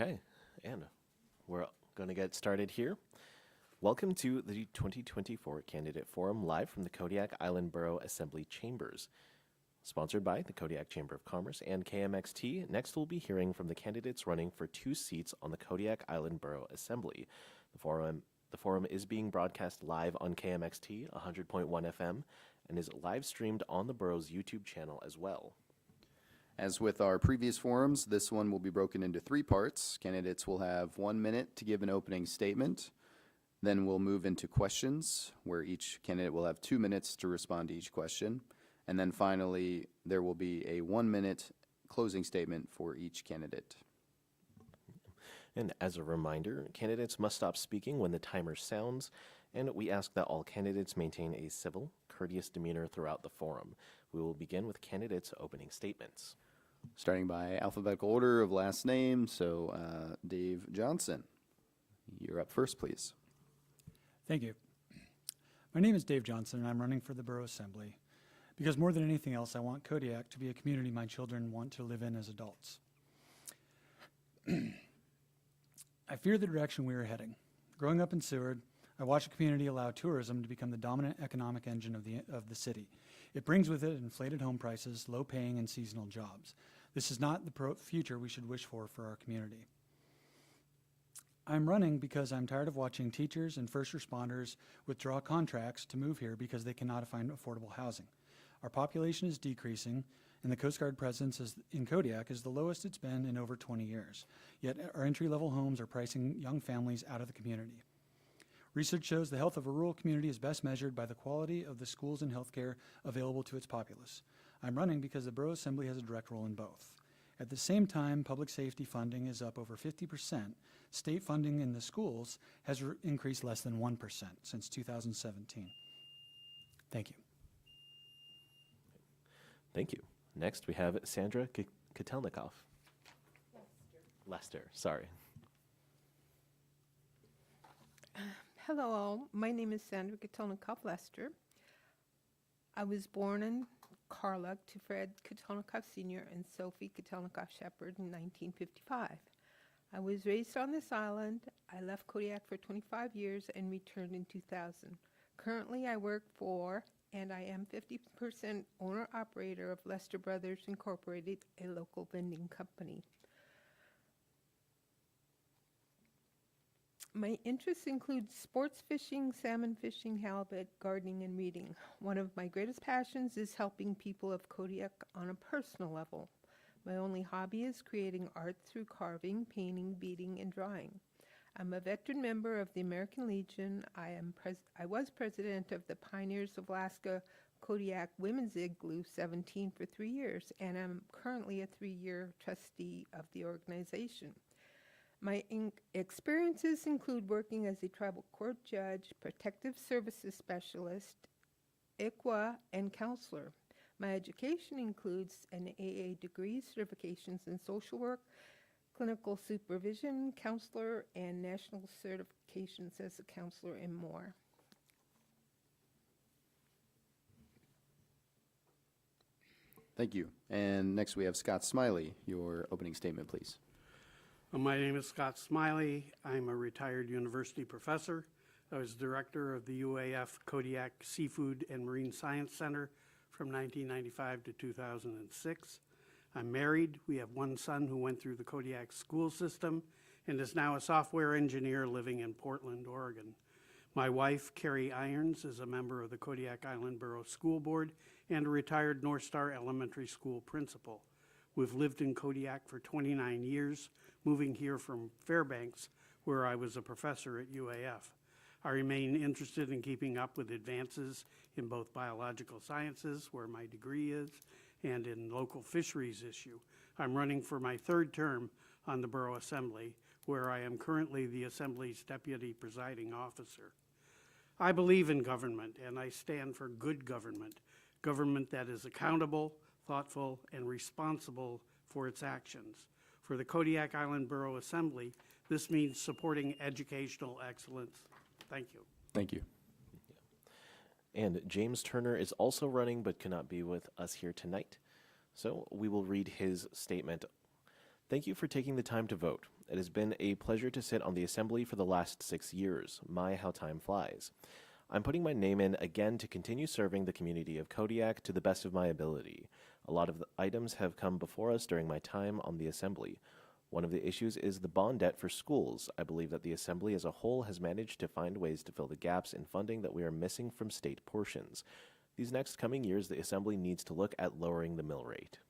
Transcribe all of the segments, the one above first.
Okay, and we're going to get started here. Welcome to the 2024 Candidate Forum live from the Kodiak Island Borough Assembly Chambers. Sponsored by the Kodiak Chamber of Commerce and KMXT, next we'll be hearing from the candidates running for 2 seats on the Kodiak Island Borough Assembly. The forum is being broadcast live on KMXT 100.1 FM and is live streamed on the borough's YouTube channel as well. As with our previous forums, this one will be broken into 3 parts. Candidates will have 1 minute to give an opening statement. Then we'll move into questions, where each candidate will have 2 minutes to respond to each question. And then finally, there will be a 1-minute closing statement for each candidate. And as a reminder, candidates must stop speaking when the timer sounds, and we ask that all candidates maintain a civil, courteous demeanor throughout the forum. We will begin with candidates' opening statements. Starting by alphabetical order of last name, so Dave Johnson, you're up first, please. Thank you. My name is Dave Johnson, and I'm running for the Borough Assembly because more than anything else, I want Kodiak to be a community my children want to live in as adults. I fear the direction we are heading. Growing up in Seward, I watched a community allow tourism to become the dominant economic engine of the city. It brings with it inflated home prices, low paying, and seasonal jobs. This is not the future we should wish for our community. I'm running because I'm tired of watching teachers and first responders withdraw contracts to move here because they cannot find affordable housing. Our population is decreasing, and the Coast Guard presence in Kodiak is the lowest it's been in over 20 years. Yet our entry-level homes are pricing young families out of the community. Research shows the health of a rural community is best measured by the quality of the schools and healthcare available to its populace. I'm running because the Borough Assembly has a direct role in both. At the same time, public safety funding is up over 50%. State funding in the schools has increased less than 1% since 2017. Thank you. Thank you. Next, we have Sandra Kotelnikoff. Lester, sorry. Hello all, my name is Sandra Kotelnikoff Lester. I was born in Kodiak to Fred Kotelnikoff Sr. and Sophie Kotelnikoff Shepherd in 1955. I was raised on this island. I left Kodiak for 25 years and returned in 2000. Currently I work for and I am 50% owner-operator of Lester Brothers Incorporated, a local vending company. My interests include sports fishing, salmon fishing, halibut, gardening, and reading. One of my greatest passions is helping people of Kodiak on a personal level. My only hobby is creating art through carving, painting, beading, and drawing. I'm a veteran member of the American Legion. I was president of the Pioneers of Alaska Kodiak Women's Igloo 17 for 3 years, and I'm currently a 3-year trustee of the organization. My experiences include working as a tribal court judge, protective services specialist, ICWA, and counselor. My education includes an AA degree, certifications in social work, clinical supervision, counselor, and national certifications as a counselor, and more. Thank you. And next we have Scott Smiley. Your opening statement, please. My name is Scott Smiley. I'm a retired university professor. I was director of the UAF Kodiak Seafood and Marine Science Center from 1995 to 2006. I'm married. We have 1 son who went through the Kodiak school system and is now a software engineer living in Portland, Oregon. My wife, Carrie Irons, is a member of the Kodiak Island Borough School Board and a retired North Star Elementary School principal. We've lived in Kodiak for 29 years, moving here from Fairbanks, where I was a professor at UAF. I remain interested in keeping up with advances in both biological sciences, where my degree is, and in local fisheries issue. I'm running for my 3rd term on the Borough Assembly, where I am currently the Assembly's deputy presiding officer. I believe in government, and I stand for good government, government that is accountable, thoughtful, and responsible for its actions. For the Kodiak Island Borough Assembly, this means supporting educational excellence. Thank you. Thank you. And James Turner is also running but cannot be with us here tonight. So we will read his statement. Thank you for taking the time to vote. It has been a pleasure to sit on the Assembly for the last 6 years. My, how time flies. I'm putting my name in again to continue serving the community of Kodiak to the best of my ability. A lot of the items have come before us during my time on the Assembly. One of the issues is the bond debt for schools. I believe that the Assembly as a whole has managed to find ways to fill the gaps in funding that we are missing from state portions. These next coming years, the Assembly needs to look at lowering the mill rate.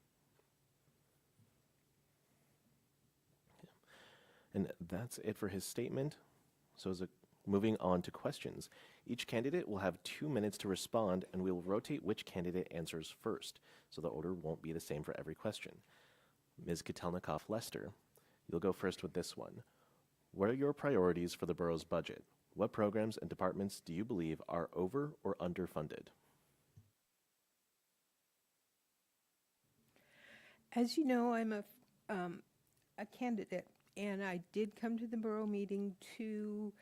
And that's it for his statement. So moving on to questions. Each candidate will have 2 minutes to respond, and we will rotate which candidate answers first, so the order won't be the same for every question. Ms. Kotelnikoff-Lester, you'll go first with this one. What are your priorities for the borough's budget? What programs and departments do you believe are over or underfunded? As you know, I'm a candidate, and I did come to the borough meeting to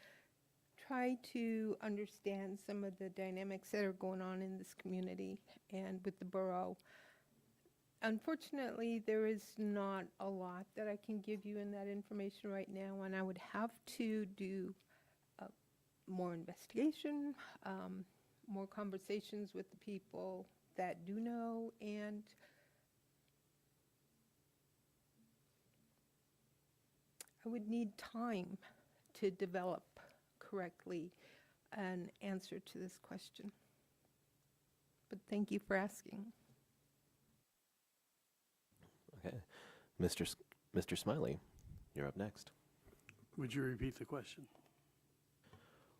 try to understand some of the dynamics that are going on in this community and with the borough. Unfortunately, there is not a lot that I can give you in that information right now, and I would have to do more investigation, more conversations with the people that do know, and I would need time to develop correctly an answer to this question. But thank you for asking. Okay. Mr. Smiley, you're up next. Would you repeat the question?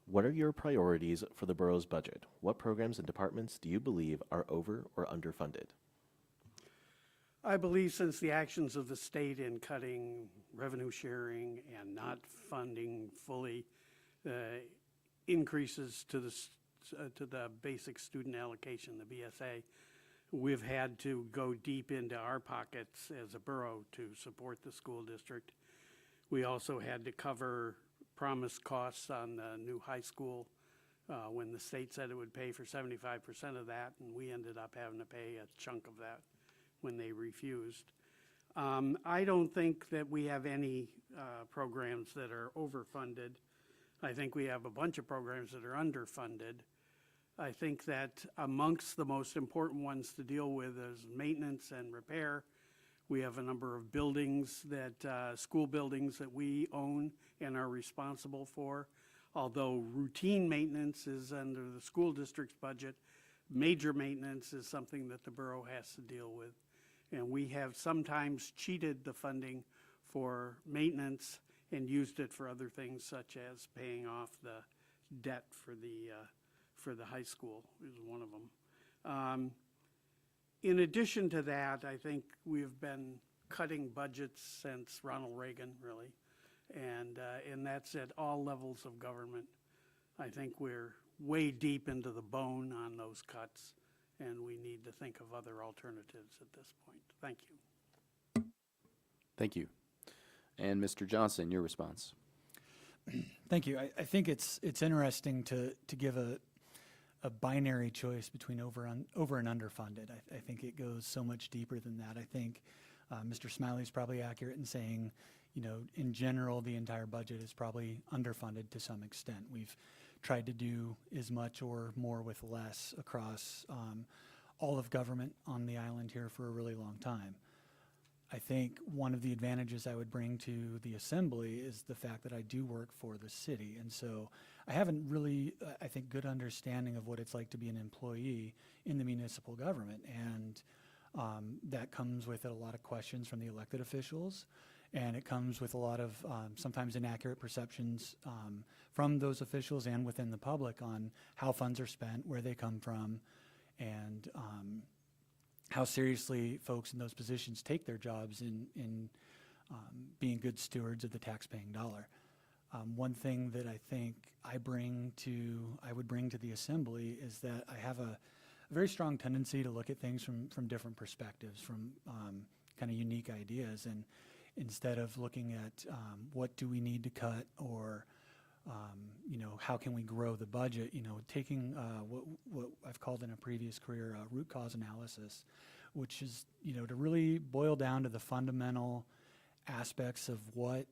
What are your priorities for the borough's budget? What programs and departments do you believe are over or underfunded? I believe since the actions of the state in cutting revenue sharing and not funding fully increases to the basic student allocation, the BSA, we've had to go deep into our pockets as a borough to support the school district. We also had to cover promised costs on the new high school when the state said it would pay for 75% of that, and we ended up having to pay a chunk of that when they refused. I don't think that we have any programs that are overfunded. I think we have a bunch of programs that are underfunded. I think that amongst the most important ones to deal with is maintenance and repair. We have a number of buildings that, school buildings that we own and are responsible for. Although routine maintenance is under the school district's budget, major maintenance is something that the borough has to deal with. And we have sometimes cheated the funding for maintenance and used it for other things, such as paying off the debt for the high school is one of them. In addition to that, I think we've been cutting budgets since Ronald Reagan, really, and that's at all levels of government. I think we're way deep into the bone on those cuts, and we need to think of other alternatives at this point. Thank you. Thank you. And Mr. Johnson, your response. Thank you. I think it's interesting to give a binary choice between over and underfunded. I think it goes so much deeper than that. I think Mr. Smiley's probably accurate in saying, you know, in general, the entire budget is probably underfunded to some extent. We've tried to do as much or more with less across all of government on the island here for a really long time. I think one of the advantages I would bring to the assembly is the fact that I do work for the city. And so I have a really, I think, good understanding of what it's like to be an employee in the municipal government. And that comes with a lot of questions from the elected officials. And it comes with a lot of sometimes inaccurate perceptions from those officials and within the public on how funds are spent, where they come from, and how seriously folks in those positions take their jobs in being good stewards of the taxpaying dollar. One thing that I think I would bring to the assembly is that I have a very strong tendency to look at things from different perspectives, from kind of unique ideas, and instead of looking at what do we need to cut or how can we grow the budget, taking what I've called in a previous career root cause analysis, which is, to really boil down to the fundamental aspects of what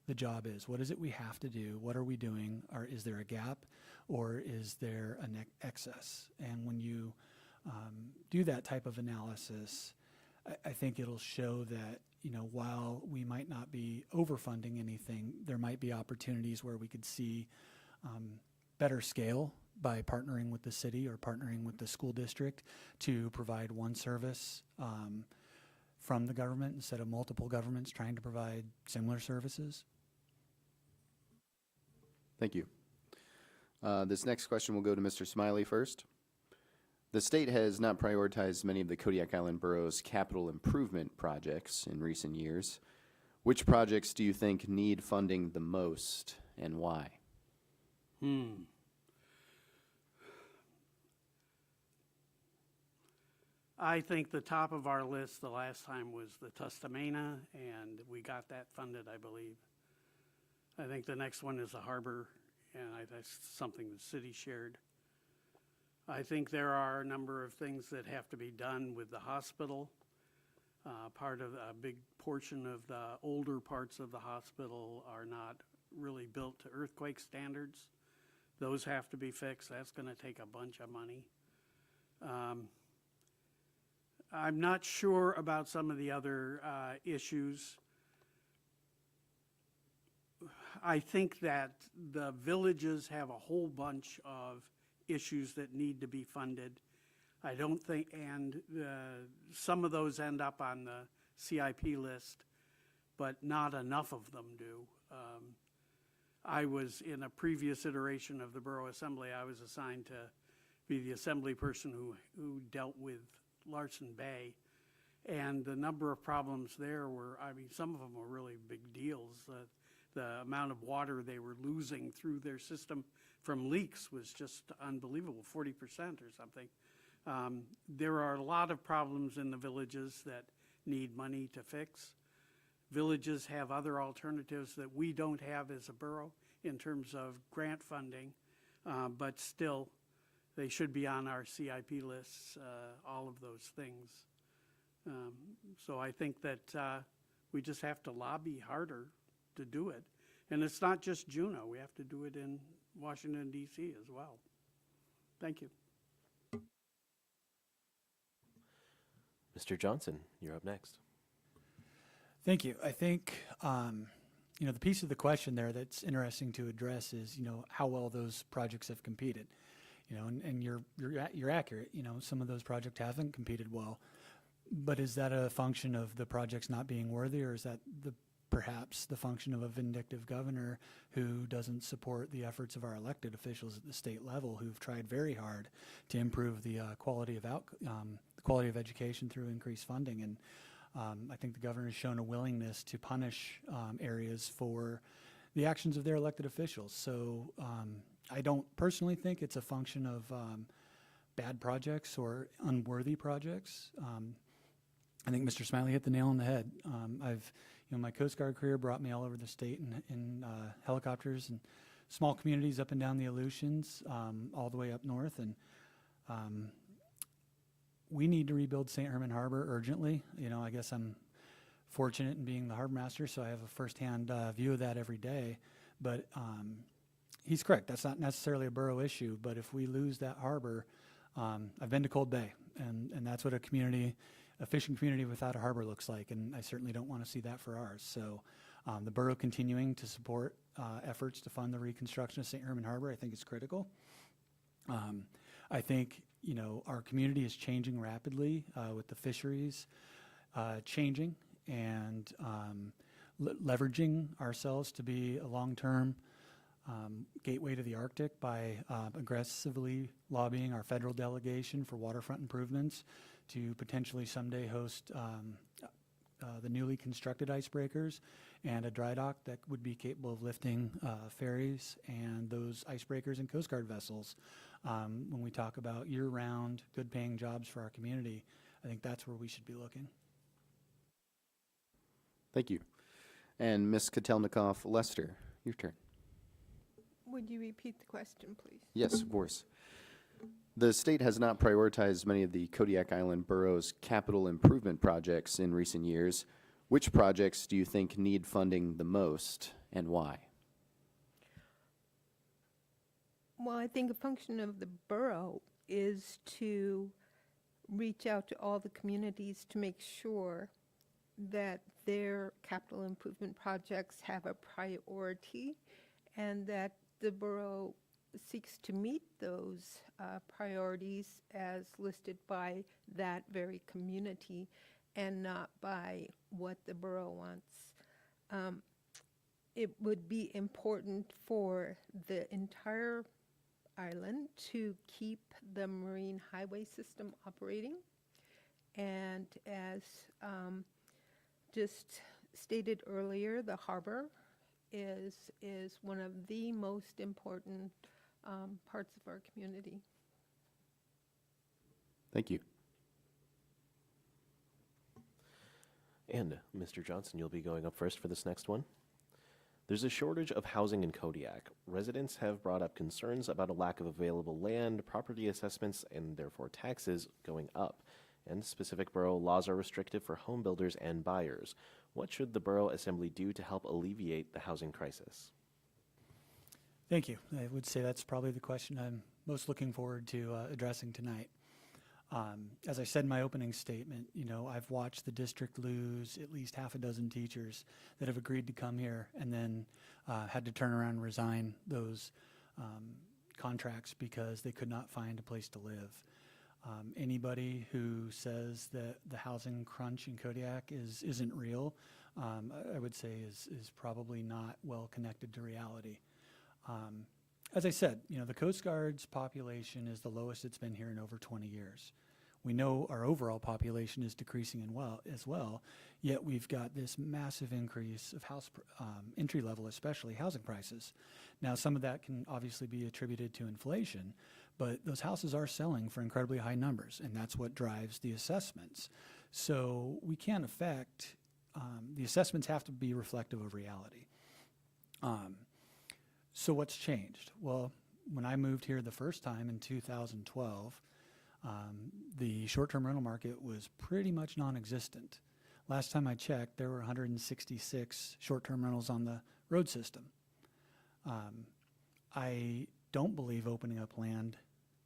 the job is. What is it we have to do? What are we doing? Or is there a gap, or is there an excess? And when you do that type of analysis, I think it'll show that, while we might not be overfunding anything, there might be opportunities where we could see better scale by partnering with the city or partnering with the school district to provide one service from the government instead of multiple governments trying to provide similar services. Thank you. This next question will go to Mr. Smiley first. The state has not prioritized many of the Kodiak Island Borough's capital improvement projects in recent years. Which projects do you think need funding the most, and why? I think the top of our list the last time was the Tustamena, and we got that funded, I believe. I think the next one is the harbor, and that's something the city shared. I think there are a number of things that have to be done with the hospital. Part of a big portion of the older parts of the hospital are not really built to earthquake standards. Those have to be fixed. That's going to take a bunch of money. I'm not sure about some of the other issues. I think that the villages have a whole bunch of issues that need to be funded. I don't think, and some of those end up on the CIP list, but not enough of them do. I was in a previous iteration of the Borough Assembly, I was assigned to be the assembly person who dealt with Larson Bay, and the number of problems there were, some of them were really big deals. The amount of water they were losing through their system from leaks was just unbelievable, 40% or something. There are a lot of problems in the villages that need money to fix. Villages have other alternatives that we don't have as a borough in terms of grant funding, but still, they should be on our CIP lists, all of those things. So I think that we just have to lobby harder to do it. And it's not just Juneau, we have to do it in Washington, D.C. as well. Thank you. Mr. Johnson, you're up next. Thank you. I think, the piece of the question there that's interesting to address is, how well those projects have competed. And you're accurate. Some of those projects haven't competed well. But is that a function of the projects not being worthy, or is that perhaps the function of a vindictive governor who doesn't support the efforts of our elected officials at the state level, who've tried very hard to improve the quality of education through increased funding? And I think the governor has shown a willingness to punish areas for the actions of their elected officials. So I don't personally think it's a function of bad projects or unworthy projects. I think Mr. Smiley hit the nail on the head. My Coast Guard career brought me all over the state in helicopters and small communities up and down the Aleutians, all the way up north. And we need to rebuild St. Herman Harbor urgently. I guess I'm fortunate in being the harbor master, so I have a firsthand view of that every day. But he's correct. That's not necessarily a borough issue, but if we lose that harbor, I've been to Cold Bay, and that's what a fishing community without a harbor looks like, and I certainly don't want to see that for ours. So the borough continuing to support efforts to fund the reconstruction of St. Herman Harbor, I think is critical. I think, our community is changing rapidly with the fisheries changing and leveraging ourselves to be a long-term gateway to the Arctic by aggressively lobbying our federal delegation for waterfront improvements to potentially someday host the newly constructed icebreakers and a dry dock that would be capable of lifting ferries and those icebreakers and Coast Guard vessels. When we talk about year-round, good-paying jobs for our community, I think that's where we should be looking. Thank you. And Ms. Kotelnikoff Lester, your turn. Would you repeat the question, please? Yes, of course. The state has not prioritized many of the Kodiak Island Borough's capital improvement projects in recent years. Which projects do you think need funding the most and why? Well, I think a function of the borough is to reach out to all the communities to make sure that their capital improvement projects have a priority and that the borough seeks to meet those priorities as listed by that very community and not by what the borough wants. It would be important for the entire island to keep the marine highway system operating. And as just stated earlier, the harbor is one of the most important parts of our community. Thank you. And Mr. Johnson, you'll be going up first for this next one. There's a shortage of housing in Kodiak. Residents have brought up concerns about a lack of available land, property assessments, and therefore taxes going up. And specific borough laws are restrictive for home builders and buyers. What should the Borough Assembly do to help alleviate the housing crisis? Thank you. I would say that's probably the question I'm most looking forward to addressing tonight. As I said in my opening statement, I've watched the district lose at least half a dozen teachers that have agreed to come here and then had to turn around and resign those contracts because they could not find a place to live. Anybody who says that the housing crunch in Kodiak isn't real, I would say is probably not well connected to reality. As I said, the Coast Guard's population is the lowest it's been here in over 20 years. We know our overall population is decreasing as well, yet we've got this massive increase of entry-level, especially housing prices. Now, some of that can obviously be attributed to inflation, but those houses are selling for incredibly high numbers, and that's what drives the assessments. So we can't affect, the assessments have to be reflective of reality. So what's changed? Well, when I moved here the first time in 2012, the short-term rental market was pretty much non-existent. Last time I checked, there were 166 short-term rentals on the road system. I don't believe opening up land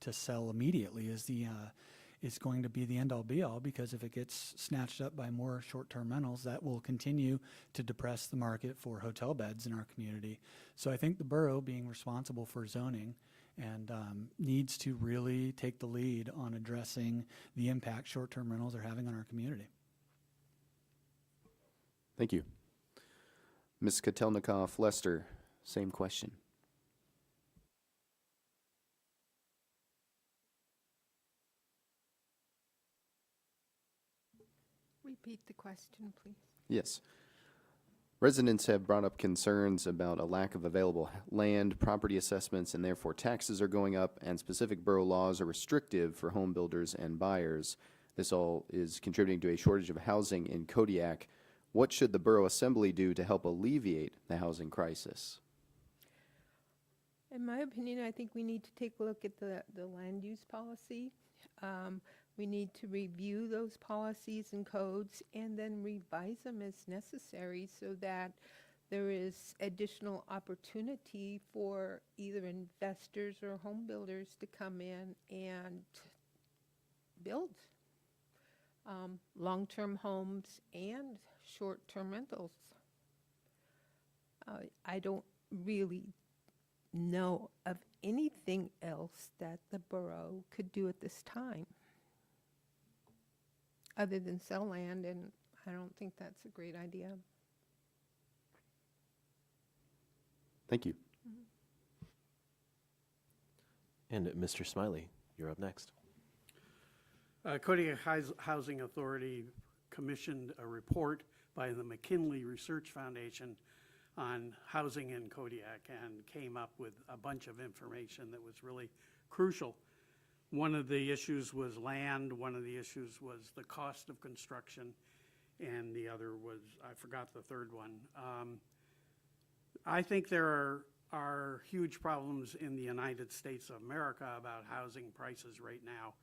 to sell immediately is going to be the end-all be-all, because if it gets snatched up by more short-term rentals, that will continue to depress the market for hotel beds in our community. So I think the borough, being responsible for zoning, and needs to really take the lead on addressing the impact short-term rentals are having on our community. Thank you. Ms. Kotelnikoff-Lester, same question. Repeat the question, please. Yes. Residents have brought up concerns about a lack of available land, property assessments, and therefore taxes are going up, and specific borough laws are restrictive for home builders and buyers. This all is contributing to a shortage of housing in Kodiak. What should the Borough Assembly do to help alleviate the housing crisis? In my opinion, I think we need to take a look at the land use policy. We need to review those policies and codes and then revise them as necessary so that there is additional opportunity for either investors or home builders to come in and build long-term homes and short-term rentals. I don't really know of anything else that the borough could do at this time other than sell land, and I don't think that's a great idea. Thank you. And Mr. Smiley, you're up next. Kodiak Housing Authority commissioned a report by the McKinley Research Foundation on housing in Kodiak and came up with a bunch of information that was really crucial. One of the issues was land, one of the issues was the cost of construction, and the other was, I forgot the third one. I think there are huge problems in the United States of America about housing prices right now.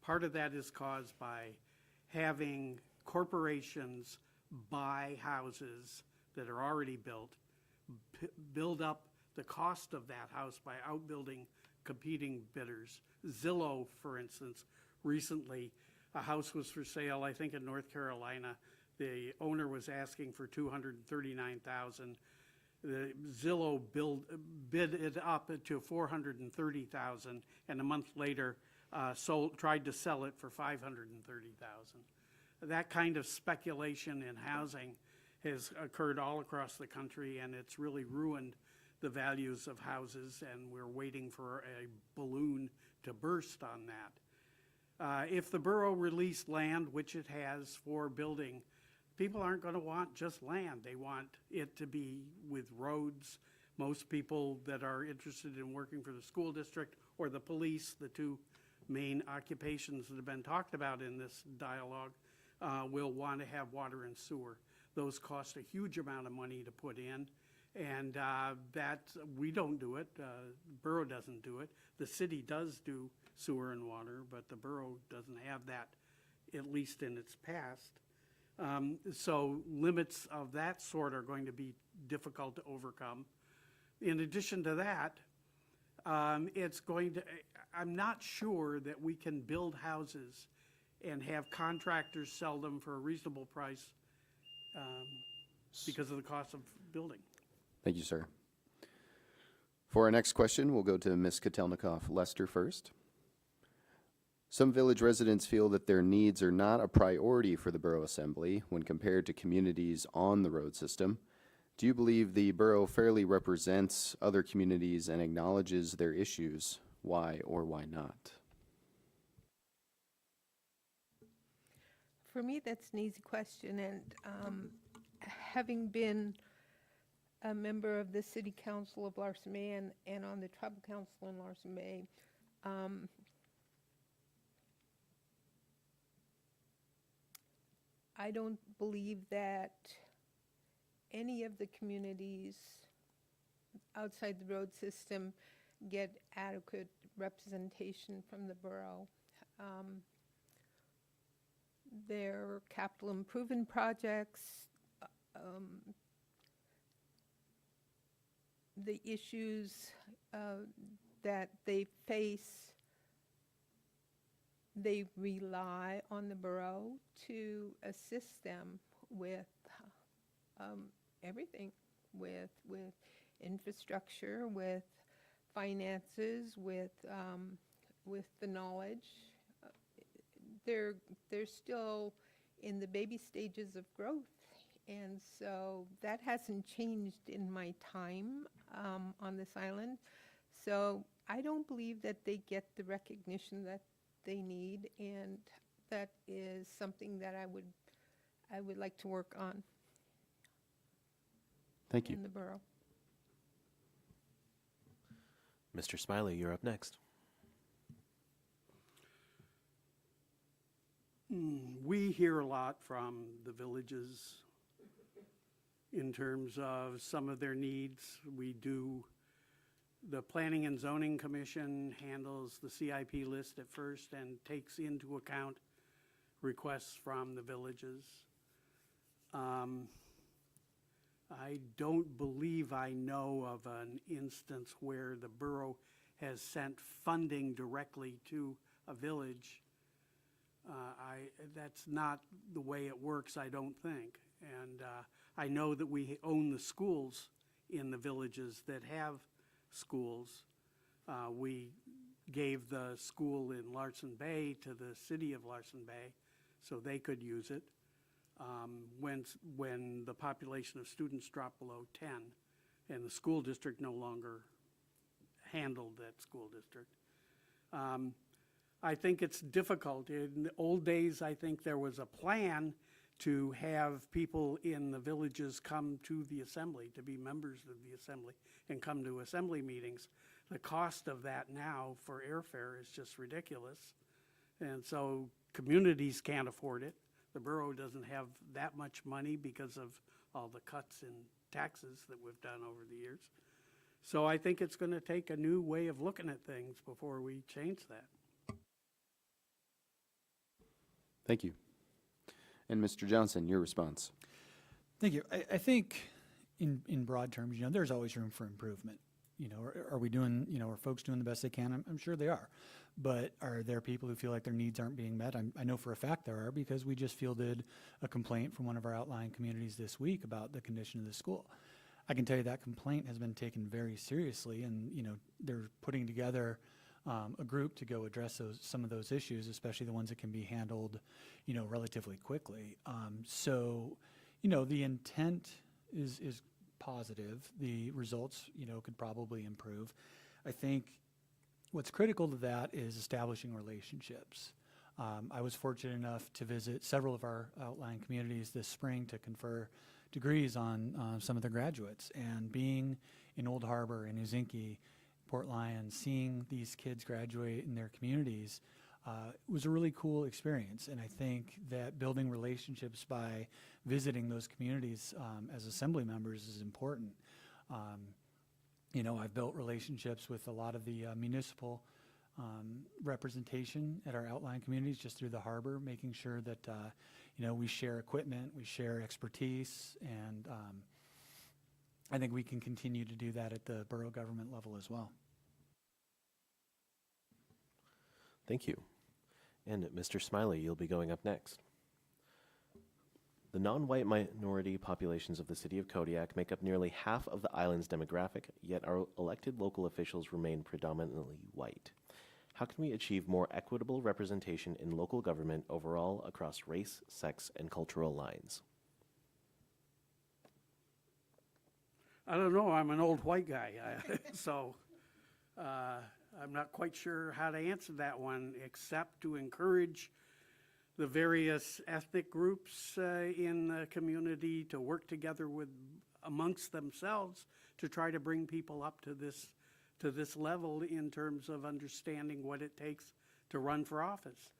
Part of that is caused by having corporations buy houses that are already built, build up the cost of that house by outbuilding competing bidders. Zillow, for instance, recently, a house was for sale, I think in North Carolina. The owner was asking for $239,000. The Zillow bid it up to $430,000, and a month later tried to sell it for $530,000. That kind of speculation in housing has occurred all across the country, and it's really ruined the values of houses, and we're waiting for a balloon to burst on that. If the borough released land, which it has, for building, people aren't going to want just land. They want it to be with roads. Most people that are interested in working for the school district or the police, the two main occupations that have been talked about in this dialogue, will want to have water and sewer. Those cost a huge amount of money to put in, and we don't do it. The borough doesn't do it. The city does do sewer and water, but the borough doesn't have that, at least in its past. So limits of that sort are going to be difficult to overcome. In addition to that, I'm not sure that we can build houses and have contractors sell them for a reasonable price because of the cost of building. Thank you, sir. For our next question, we'll go to Ms. Kotelnikoff. Lester first. Some village residents feel that their needs are not a priority for the Borough Assembly when compared to communities on the road system. Do you believe the borough fairly represents other communities and acknowledges their issues? Why or why not? For me, that's an easy question, and having been a member of the City Council of Larson Bay and on the Tribal Council in Larson Bay, I don't believe that any of the communities outside the road system get adequate representation from the borough. Their capital improvement projects, the issues that they face, they rely on the borough to assist them with everything, with infrastructure, with finances, with the knowledge. They're still in the baby stages of growth, and so that hasn't changed in my time on this island. So I don't believe that they get the recognition that they need, and that is something that I would like to work on. Thank you. In the borough. Mr. Smiley, you're up next. We hear a lot from the villages in terms of some of their needs. The Planning and Zoning Commission handles the CIP list at first and takes into account requests from the villages. I don't believe I know of an instance where the borough has sent funding directly to a village. That's not the way it works, I don't think. And I know that we own the schools in the villages that have schools. We gave the school in Larson Bay to the city of Larson Bay so they could use it when the population of students dropped below 10 and the school district no longer handled that school district. I think it's difficult. In the old days, I think there was a plan to have people in the villages come to the assembly, to be members of the assembly, and come to assembly meetings. The cost of that now for airfare is just ridiculous. And so communities can't afford it. The borough doesn't have that much money because of all the cuts in taxes that we've done over the years. So I think it's going to take a new way of looking at things before we change that. Thank you. And Mr. Johnson, your response. Thank you. I think in broad terms, there's always room for improvement. Are we doing, are folks doing the best they can? I'm sure they are. But are there people who feel like their needs aren't being met? I know for a fact there are, because we just fielded a complaint from one of our outlying communities this week about the condition of the school. I can tell you that complaint has been taken very seriously, and, they're putting together a group to go address some of those issues, especially the ones that can be handled, relatively quickly. So, the intent is positive. The results, could probably improve. I think what's critical to that is establishing relationships. I was fortunate enough to visit several of our outlying communities this spring to confer degrees on some of the graduates, and being in Old Harbor, in Uzinki, Port Lions, seeing these kids graduate in their communities was a really cool experience. And I think that building relationships by visiting those communities as assembly members is important. I've built relationships with a lot of the municipal representation at our outlying communities just through the harbor, making sure that, we share equipment, we share expertise, and I think we can continue to do that at the borough government level as well. Thank you. And Mr. Smiley, you'll be going up next. The non-white minority populations of the city of Kodiak make up nearly half of the island's demographic, yet our elected local officials remain predominantly white. How can we achieve more equitable representation in local government overall across race, sex, and cultural lines? I don't know, I'm an old white guy, so I'm not quite sure how to answer that one, except to encourage the various ethnic groups in the community to work together amongst themselves to try to bring people up to this level in terms of understanding what it takes to run for office.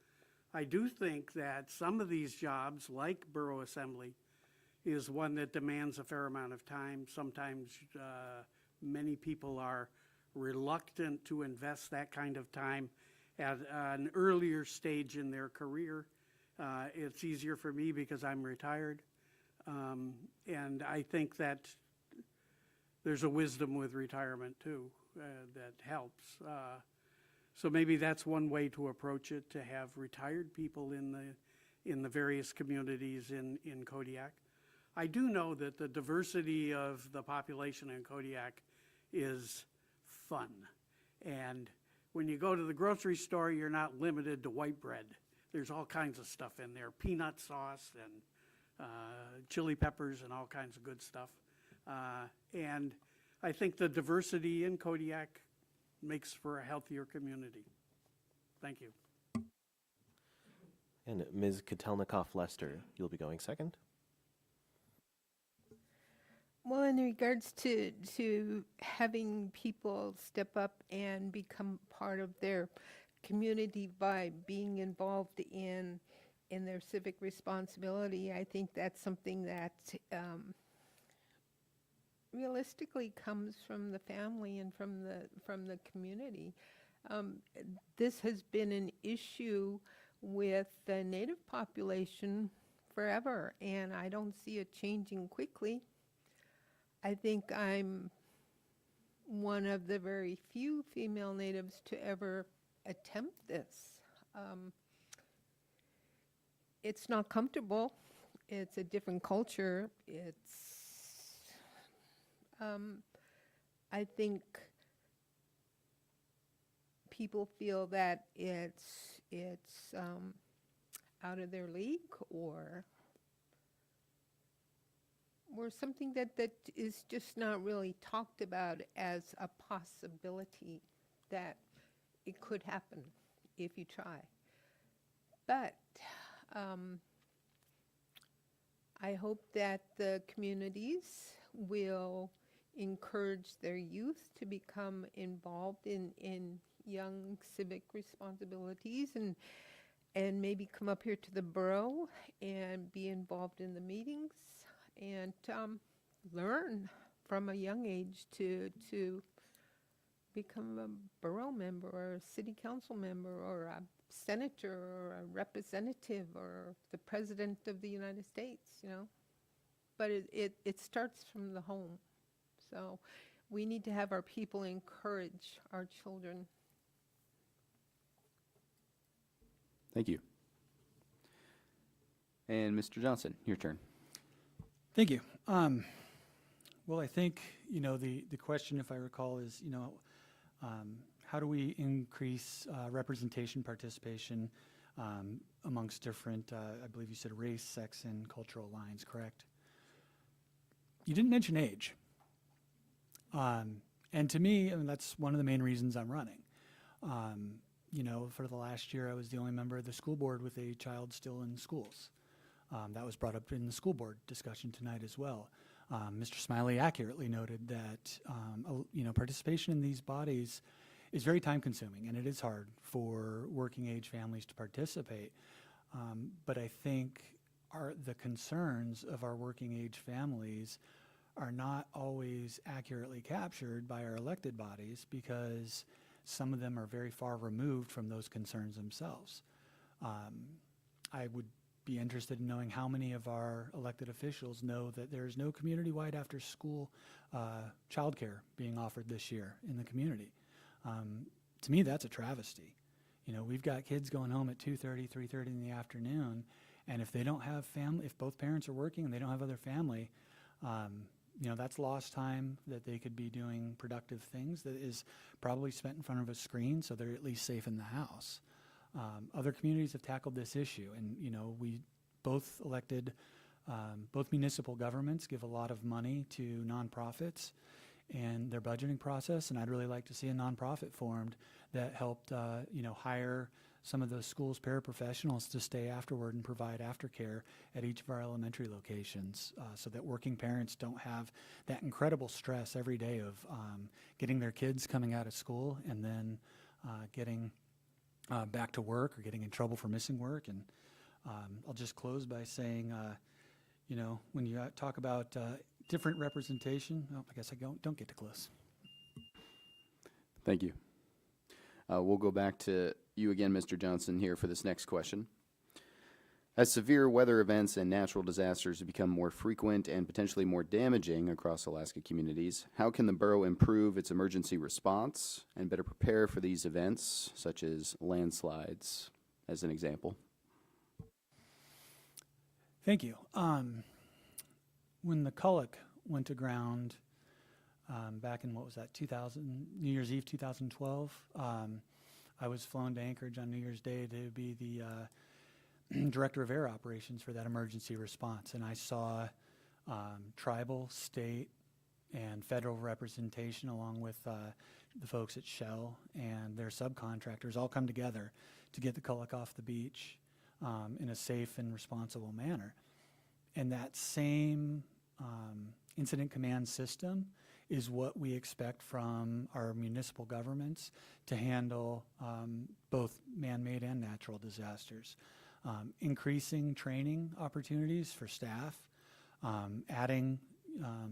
I do think that some of these jobs, like Borough Assembly, is one that demands a fair amount of time. Sometimes many people are reluctant to invest that kind of time at an earlier stage in their career. It's easier for me because I'm retired. And I think that there's a wisdom with retirement too that helps. So maybe that's one way to approach it, to have retired people in the various communities in Kodiak. I do know that the diversity of the population in Kodiak is fun. And when you go to the grocery store, you're not limited to white bread. There's all kinds of stuff in there, peanut sauce and chili peppers and all kinds of good stuff. And I think the diversity in Kodiak makes for a healthier community. Thank you. And Ms. Kotelnikoff-Lester, you'll be going second. Well, in regards to having people step up and become part of their community by being involved in their civic responsibility, I think that's something that realistically comes from the family and from the community. This has been an issue with the Native population forever, and I don't see it changing quickly. I think I'm one of the very few female natives to ever attempt this. It's not comfortable. It's a different culture. I think people feel that it's out of their league, or something that is just not really talked about as a possibility that it could happen if you try. But I hope that the communities will encourage their youth to become involved in young civic responsibilities, and maybe come up here to the borough and be involved in the meetings, and learn from a young age to become a borough member or a city council member or a senator or a representative or the president of the United States, but it starts from the home. So we need to have our people encourage our children. Thank you. And Mr. Johnson, your turn. Thank you. Well, I think, the question, if I recall, is, how do we increase representation, participation amongst different, I believe you said race, sex, and cultural lines, correct? You didn't mention age. And to me, that's one of the main reasons I'm running. For the last year, I was the only member of the school board with a child still in schools. That was brought up in the school board discussion tonight as well. Mr. Smiley accurately noted that, participation in these bodies is very time consuming, and it is hard for working age families to participate. But I think the concerns of our working age families are not always accurately captured by our elected bodies, because some of them are very far removed from those concerns themselves. I would be interested in knowing how many of our elected officials know that there's no community-wide after-school childcare being offered this year in the community. To me, that's a travesty. We've got kids going home at 2:30, 3:30 in the afternoon, and if they don't have family, if both parents are working and they don't have other family, that's lost time that they could be doing productive things that is probably spent in front of a screen, so they're at least safe in the house. Other communities have tackled this issue, and we both both municipal governments give a lot of money to nonprofits and their budgeting process, and I'd really like to see a nonprofit formed that helped hire some of the school's paraprofessionals to stay afterward and provide aftercare at each of our elementary locations, so that working parents don't have that incredible stress every day of getting their kids coming out of school and then getting back to work or getting in trouble for missing work. And I'll just close by saying, when you talk about different representation, I guess I don't get to close. Thank you. We'll go back to you again, Mr. Johnson, here for this next question. As severe weather events and natural disasters become more frequent and potentially more damaging across Alaska communities, how can the borough improve its emergency response and better prepare for these events, such as landslides, as an example? Thank you. When the Kodiak went to ground back in, what was that, New Year's Eve 2012, I was flown to Anchorage on New Year's Day to be the director of air operations for that emergency response, and I saw tribal, state, and federal representation along with the folks at Shell and their subcontractors all come together to get the Kodiak off the beach in a safe and responsible manner. And that same incident command system is what we expect from our municipal governments to handle both man-made and natural disasters. Increasing training opportunities for staff, adding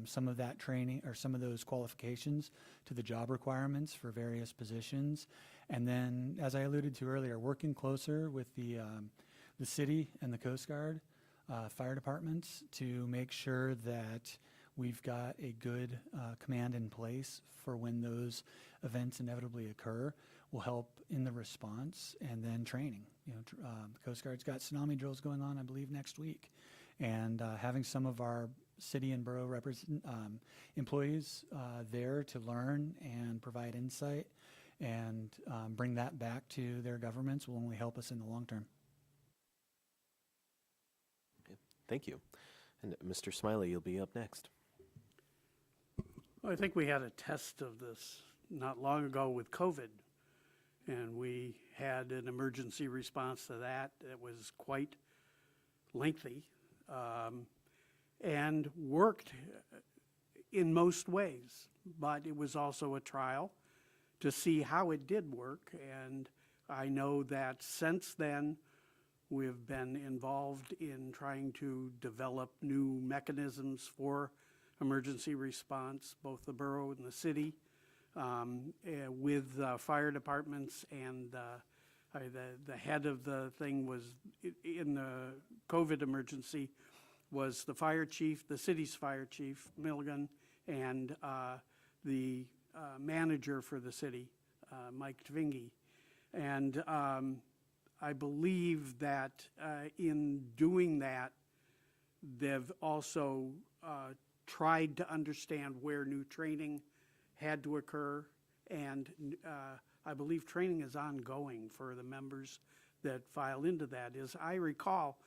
some of that training or some of those qualifications to the job requirements for various positions. And then, as I alluded to earlier, working closer with the city and the Coast Guard fire departments to make sure that we've got a good command in place for when those events inevitably occur will help in the response. And then training. The Coast Guard's got tsunami drills going on, I believe, next week. And having some of our city and borough employees there to learn and provide insight and bring that back to their governments will only help us in the long term. Okay. Thank you. And Mr. Smiley, you'll be up next. Well, I think we had a test of this not long ago with COVID, and we had an emergency response to that. It was quite lengthy and worked in most ways, but it was also a trial to see how it did work. And I know that since then, we've been involved in trying to develop new mechanisms for emergency response, both the borough and the city, with fire departments, and the head of the thing was in the COVID emergency was the fire chief, the city's fire chief, Milligan, and the manager for the city, Mike Tvingy. And I believe that in doing that, they've also tried to understand where new training had to occur, and I believe training is ongoing for the members that file into that. As I recall,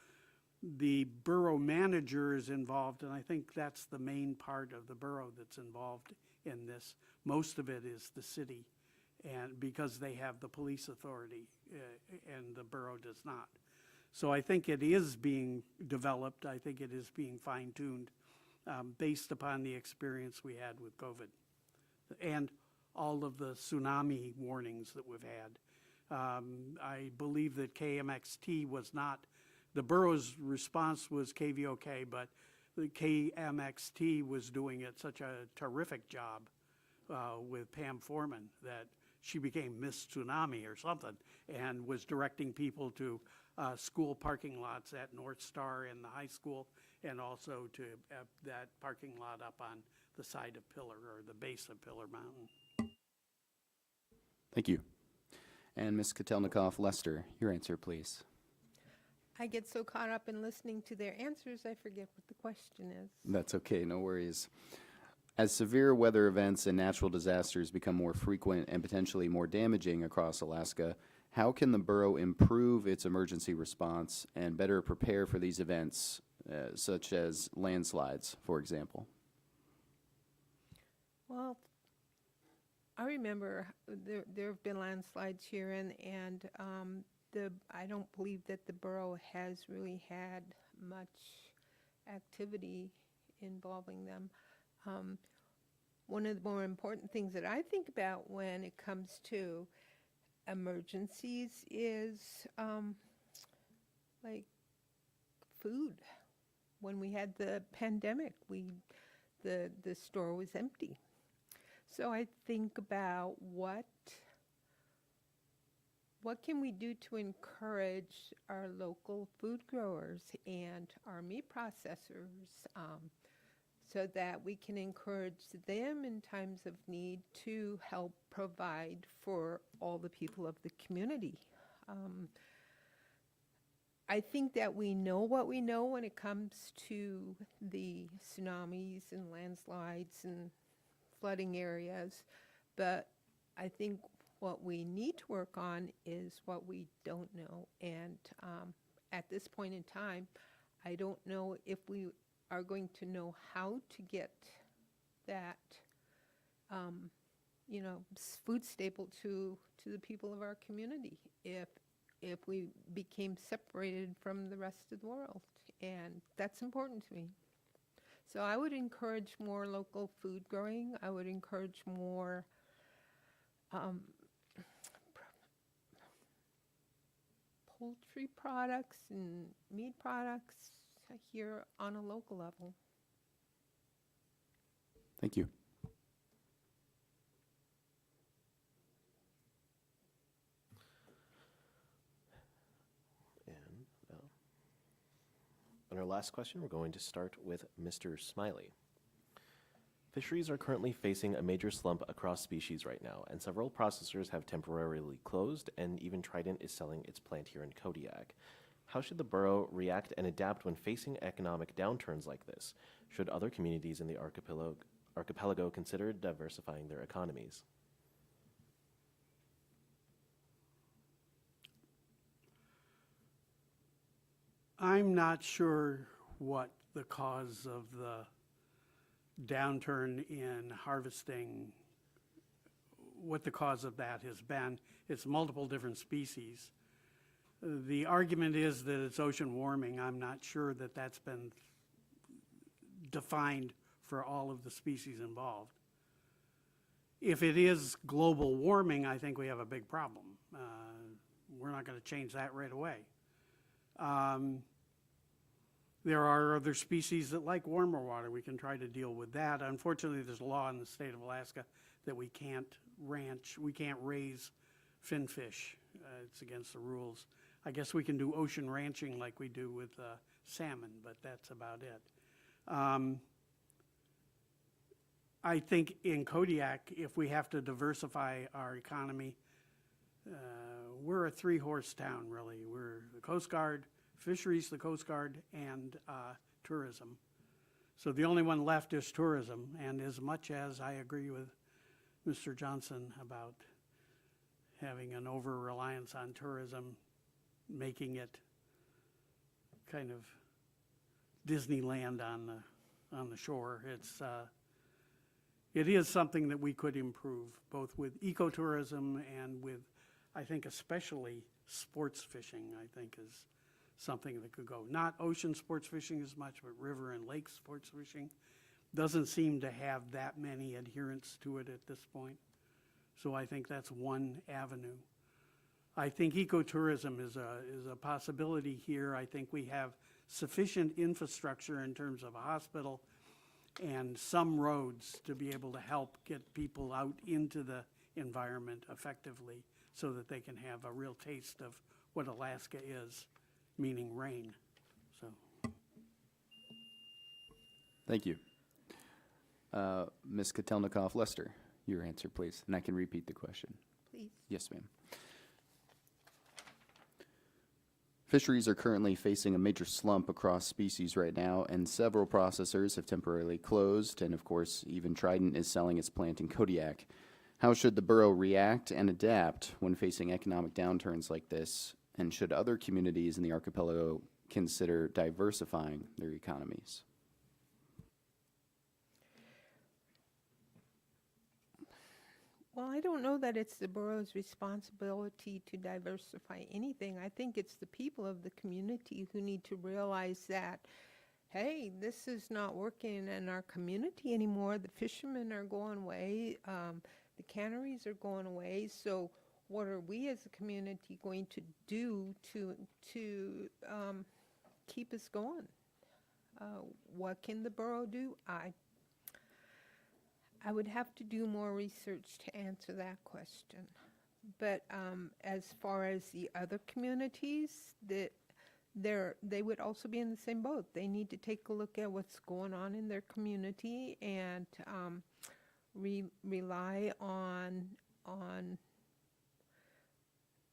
the borough manager is involved, and I think that's the main part of the borough that's involved in this. Most of it is the city, and because they have the police authority, and the borough does not. So I think it is being developed. I think it is being fine-tuned based upon the experience we had with COVID and all of the tsunami warnings that we've had. I believe that KMXT was not, the borough's response was KVOK, but the KMXT was doing it such a terrific job with Pam Foreman that she became Miss Tsunami or something, and was directing people to school parking lots at North Star and the high school, and also to that parking lot up on the side of Pillar, or the base of Pillar Mountain. Thank you. And Ms. Kotelnikoff, Lester, your answer, please. I get so caught up in listening to their answers, I forget what the question is. That's okay, no worries. As severe weather events and natural disasters become more frequent and potentially more damaging across Alaska, how can the borough improve its emergency response and better prepare for these events, such as landslides, for example? Well, I remember there have been landslides here, and I don't believe that the borough has really had much activity involving them. One of the more important things that I think about when it comes to emergencies is like food. When we had the pandemic, the store was empty. So I think about what can we do to encourage our local food growers and our meat processors, so that we can encourage them in times of need to help provide for all the people of the community. I think that we know what we know when it comes to the tsunamis and landslides and flooding areas, but I think what we need to work on is what we don't know. And at this point in time, I don't know if we are going to know how to get that, food staple to the people of our community if we became separated from the rest of the world. And that's important to me. So I would encourage more local food growing. I would encourage more poultry products and meat products here on a local level. Thank you. And our last question, we're going to start with Mr. Smiley. Fisheries are currently facing a major slump across species right now, and several processors have temporarily closed, and even Trident is selling its plant here in Kodiak. How should the borough react and adapt when facing economic downturns like this? Should other communities in the archipelago consider diversifying their economies? I'm not sure what the cause of the downturn in harvesting, what the cause of that has been. It's multiple different species. The argument is that it's ocean warming. I'm not sure that that's been defined for all of the species involved. If it is global warming, I think we have a big problem. We're not going to change that right away. There are other species that like warmer water. We can try to deal with that. Unfortunately, there's a law in the state of Alaska that we can't raise finfish. It's against the rules. I guess we can do ocean ranching like we do with salmon, but that's about it. I think in Kodiak, if we have to diversify our economy, we're a three-horse town, really. We're the Coast Guard, fisheries, the Coast Guard, and tourism. So the only one left is tourism, and as much as I agree with Mr. Johnson about having an over-reliance on tourism, making it kind of Disneyland on the shore, it is something that we could improve, both with ecotourism and with, I think especially sports fishing, I think is something that could go. Not ocean sports fishing as much, but river and lake sports fishing. Doesn't seem to have that many adherents to it at this point. So I think that's one avenue. I think ecotourism is a possibility here. I think we have sufficient infrastructure in terms of a hospital and some roads to be able to help get people out into the environment effectively so that they can have a real taste of what Alaska is, meaning rain. So, Thank you. Ms. Kotelnikoff-Lester, your answer, please. And I can repeat the question. Please. Yes, ma'am. Fisheries are currently facing a major slump across species right now, and several processors have temporarily closed, and of course, even Trident is selling its plant in Kodiak. How should the borough react and adapt when facing economic downturns like this, and should other communities in the archipelago consider diversifying their economies? Well, I don't know that it's the borough's responsibility to diversify anything. I think it's the people of the community who need to realize that, hey, this is not working in our community anymore. The fishermen are going away. The canneries are going away. So what are we as a community going to do to keep us going? What can the borough do? I would have to do more research to answer that question. But as far as the other communities, they would also be in the same boat. They need to take a look at what's going on in their community and rely on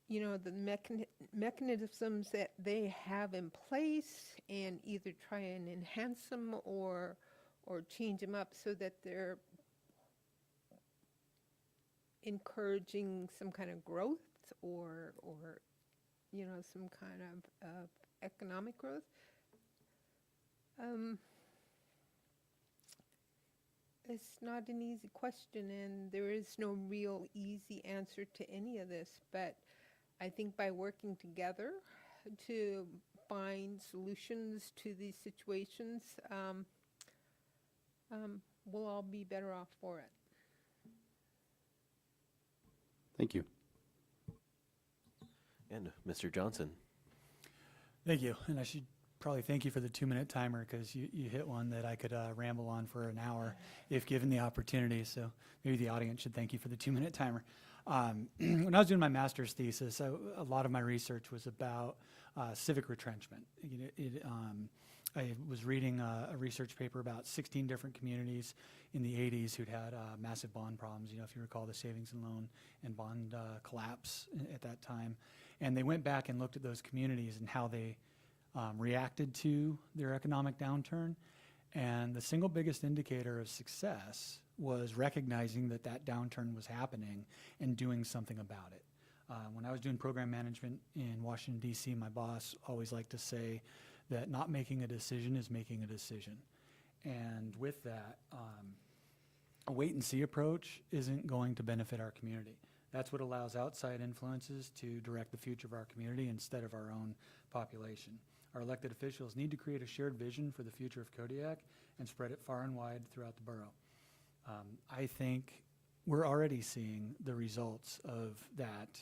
the mechanisms that they have in place and either try and enhance them or change them up so that they're encouraging some kind of growth or some kind of economic growth. It's not an easy question, and there is no real easy answer to any of this, but I think by working together to find solutions to these situations, we'll all be better off for it. Thank you. And Mr. Johnson. Thank you. And I should probably thank you for the 2-minute timer because you hit one that I could ramble on for an hour if given the opportunity. So maybe the audience should thank you for the 2-minute timer. When I was doing my master's thesis, a lot of my research was about civic retrenchment. I was reading a research paper about 16 different communities in the 80s who'd had massive bond problems. If you recall the savings and loan and bond collapse at that time. And they went back and looked at those communities and how they reacted to their economic downturn. And the single biggest indicator of success was recognizing that that downturn was happening and doing something about it. When I was doing program management in Washington, D.C., my boss always liked to say that not making a decision is making a decision. And with that, a wait-and-see approach isn't going to benefit our community. That's what allows outside influences to direct the future of our community instead of our own population. Our elected officials need to create a shared vision for the future of Kodiak and spread it far and wide throughout the borough. I think we're already seeing the results of that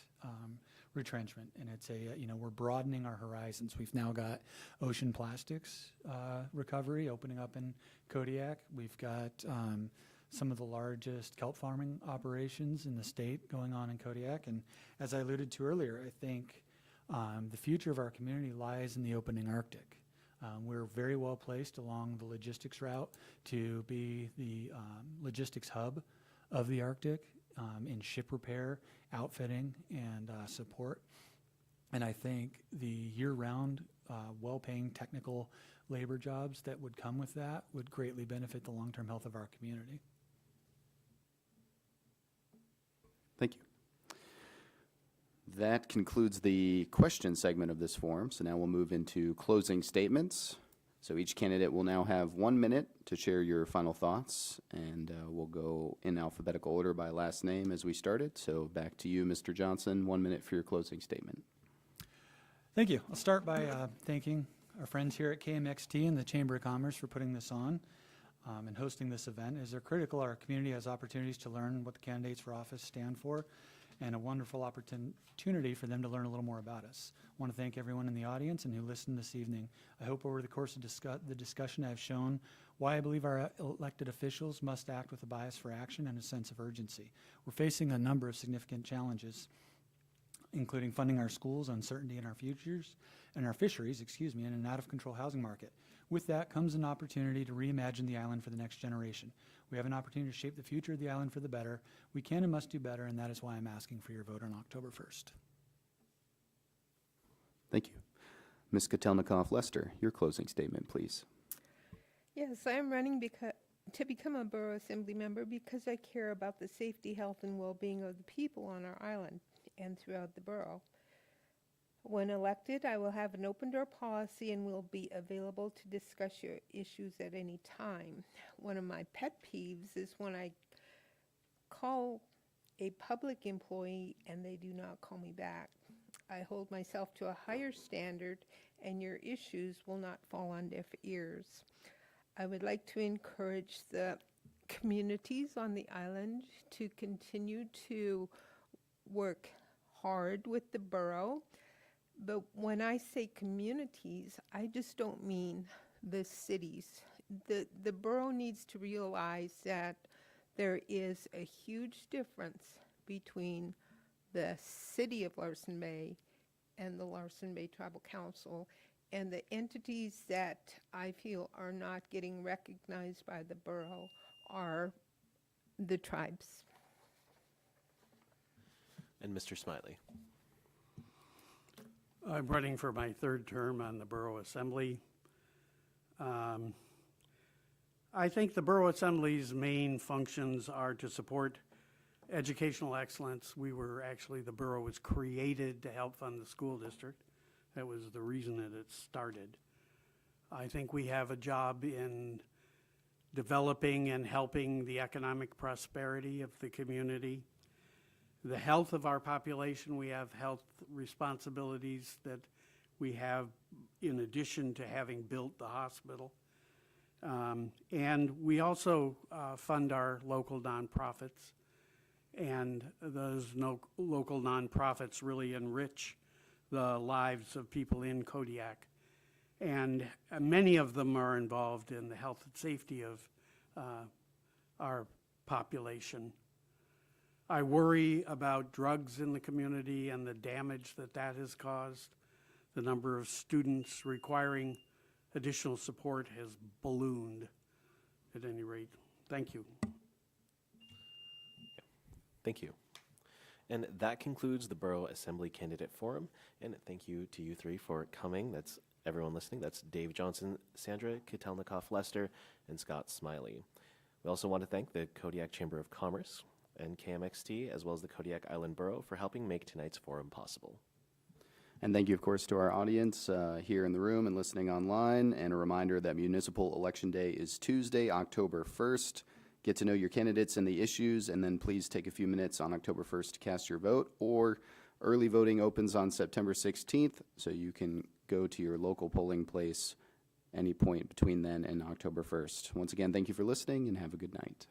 retrenchment, and it's we're broadening our horizons. We've now got ocean plastics recovery opening up in Kodiak. We've got some of the largest kelp farming operations in the state going on in Kodiak, and as I alluded to earlier, I think the future of our community lies in the opening Arctic. We're very well placed along the logistics route to be the logistics hub of the Arctic in ship repair, outfitting, and support. And I think the year-round, well-paying technical labor jobs that would come with that would greatly benefit the long-term health of our community. Thank you. That concludes the question segment of this forum. So now we'll move into closing statements. So each candidate will now have 1 minute to share your final thoughts, and we'll go in alphabetical order by last name as we started. So back to you, Mr. Johnson, 1 minute for your closing statement. Thank you. I'll start by thanking our friends here at KMXT and the Chamber of Commerce for putting this on and hosting this event. As they're critical, our community has opportunities to learn what the candidates for office stand for, and a wonderful opportunity for them to learn a little more about us. I want to thank everyone in the audience and who listened this evening. I hope over the course of the discussion I've shown why I believe our elected officials must act with a bias for action and a sense of urgency. We're facing a number of significant challenges, including funding our schools, uncertainty in our futures, and our fisheries, and an out-of-control housing market. With that comes an opportunity to reimagine the island for the next generation. We have an opportunity to shape the future of the island for the better. We can and must do better, and that is why I'm asking for your vote on October 1st. Thank you. Ms. Kotelnikoff-Lester, your closing statement, please. Yes, I am running to become a Borough Assembly member because I care about the safety, health, and well-being of the people on our island and throughout the borough. When elected, I will have an open door policy and will be available to discuss your issues at any time. One of my pet peeves is when I call a public employee and they do not call me back. I hold myself to a higher standard and your issues will not fall on deaf ears. I would like to encourage the communities on the island to continue to work hard with the borough. But when I say communities, I just don't mean the cities. The borough needs to realize that there is a huge difference between the city of Larsen Bay and the Larsen Bay Tribal Council, and the entities that I feel are not getting recognized by the borough are the tribes. And Mr. Smiley. I'm running for my third term on the Borough Assembly. I think the Borough Assembly's main functions are to support educational excellence. The borough was created to help fund the school district. That was the reason that it started. I think we have a job in developing and helping the economic prosperity of the community. The health of our population, we have health responsibilities that we have in addition to having built the hospital. And we also fund our local nonprofits, and those local nonprofits really enrich the lives of people in Kodiak. And many of them are involved in the health and safety of our population. I worry about drugs in the community and the damage that that has caused. The number of students requiring additional support has ballooned at any rate. Thank you. Thank you. And that concludes the Borough Assembly Candidate Forum. And thank you to you three for coming. That's everyone listening. That's Dave Johnson, Sandra Kotelnikoff-Lester, and Scott Smiley. We also want to thank the Kodiak Chamber of Commerce and KMXT, as well as the Kodiak Island Borough, for helping make tonight's forum possible. And thank you, of course, to our audience here in the room and listening online. And a reminder that Municipal Election Day is Tuesday, October 1st. Get to know your candidates and the issues, and then please take a few minutes on October 1st to cast your vote. Or early voting opens on September 16th, so you can go to your local polling place any point between then and October 1st. Once again, thank you for listening, and have a good night.